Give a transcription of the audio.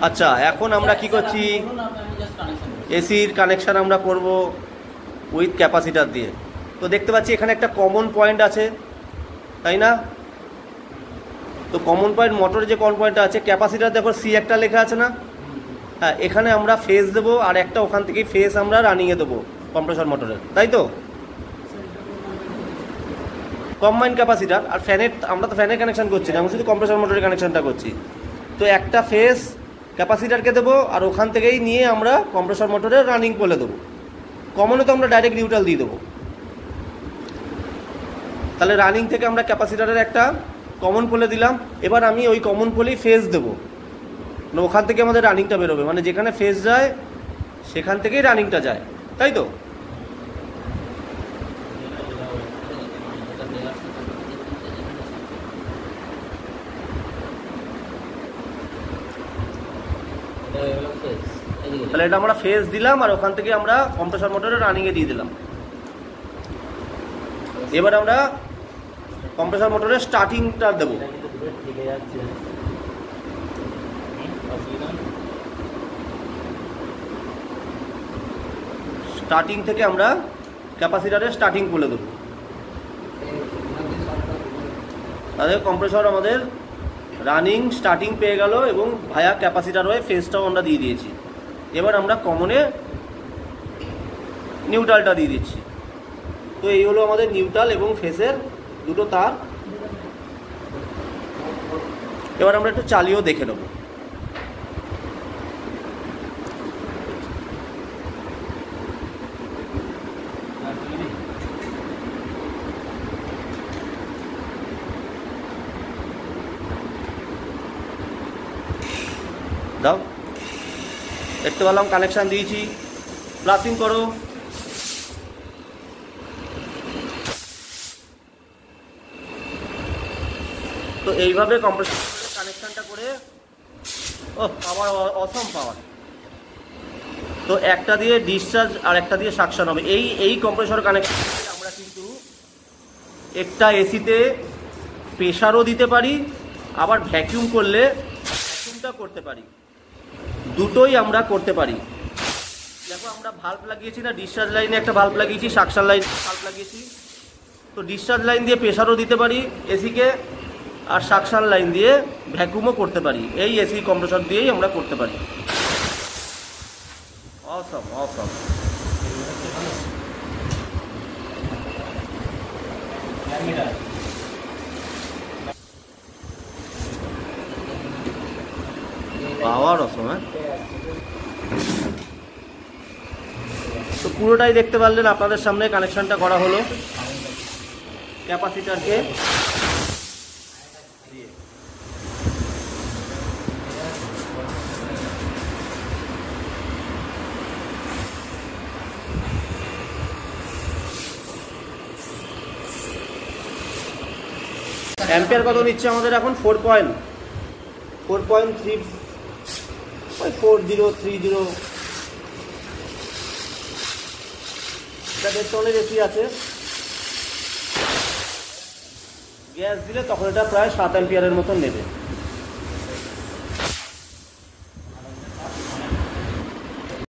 আচ্ছা, এখন আমরা কি করছি, এসির কানেকশান আমরা করব উইথ ক্যাপাসিটার দিয়ে। তো দেখতে পাচ্ছি এখানে একটা কমন পয়েন্ট আছে, তাই না? তো কমন পয়েন্ট, মোটরে যে কমন পয়েন্টটা আছে, ক্যাপাসিটার দেখো সি একটা লেখা আছে না? হ্যাঁ, এখানে আমরা ফেজ দেবো আর একটা ওখান থেকেই ফেজ আমরা রানিংয়ে দেবো কম্প্রেসর মোটরের, তাই তো? কম্বাইন্ড ক্যাপাসিটার আর ফ্যানের, আমরা তো ফ্যানের কানেকশন করছি না, আমরা শুধু কম্প্রেসর মোটরের কানেকশনটা করছি। তো একটা ফেজ ক্যাপাসিটারকে দেবো আর ওখান থেকেই নিয়ে আমরা কম্প্রেসর মোটরের রানিং পোলে দেবো। কমনে তো আমরা ডাইরেক্ট নিউট্রাল দিয়ে দেবো। তাহলে রানিং থেকে আমরা ক্যাপাসিটারের একটা কমন পোলে দিলাম। এবার আমি ওই কমন পোলেই ফেজ দেবো, মানে ওখান থেকে আমাদের রানিংটা বেরোবে, মানে যেখানে ফেজ যায় সেখান থেকেই রানিংটা যায়, তাই তো? তাহলে এটা আমরা ফেজ দিলাম আর ওখান থেকে আমরা কম্প্রেসর মোটরের রানিংয়ে দিয়ে দিলাম। এবার আমরা কম্প্রেসর মোটরের স্টার্টিংটা দেবো। স্টার্টিং থেকে আমরা ক্যাপাসিটারের স্টার্টিং খুলে দেবো। তাহলে কম্প্রেসর আমাদের রানিং স্টার্টিং পেয়ে গেল এবং ভায়া ক্যাপাসিটার হয়ে ফেজটাও আমরা দিয়ে দিয়েছি। এবার আমরা কমনে নিউট্রালটা দিয়ে দিচ্ছি। তো এই হলো আমাদের নিউট্রাল এবং ফেজের দুটো তার। এবার আমরা একটু চালিয়েও দেখে নেব। দাও, দেখতে পেলাম কানেকশান দিয়েছি, প্লাসিং করো। তো এইভাবে কম্প্রেসর কানেকশানটা করে, ও পাওয়ার, অসম পাওয়ার। তো একটা দিয়ে ডিসচার্জ আর একটা দিয়ে সাকশন হবে। এই কম্প্রেসর কানেকশন আমরা কিন্তু একটা এসিতে প্রেশারও দিতে পারি, আবার ভ্যাকিউম করলে ভ্যাকিউমটা করতে পারি, দুটোই আমরা করতে পারি। দেখো আমরা ভাল্ব লাগিয়েছি না, ডিসচার্জ লাইনে একটা ভাল্ব লাগিয়েছি, সাকশন লাইনে ভাল্ব লাগিয়েছি। তো ডিসচার্জ লাইন দিয়ে প্রেশারও দিতে পারি এসিকে, আর সাকশন লাইন দিয়ে ভ্যাকুমও করতে পারি। এই এসি কম্প্রেসর দিয়েই আমরা করতে পারি। অসম অসম। পাওয়ার অসম। হ্যাঁ, তো পুরোটাই দেখতে পারলেন, আপনাদের সামনে কানেকশনটা করা হলো ক্যাপাসিটারকে। অ্যাম্পিয়ার কত নিচ্ছে আমাদের এখন? 4.3, 4030। এটা 1.5 টনের এসি আছে। গ্যাস দিলে তখন এটা প্রায় 7 অ্যাম্পিয়ারের মতন নেবে।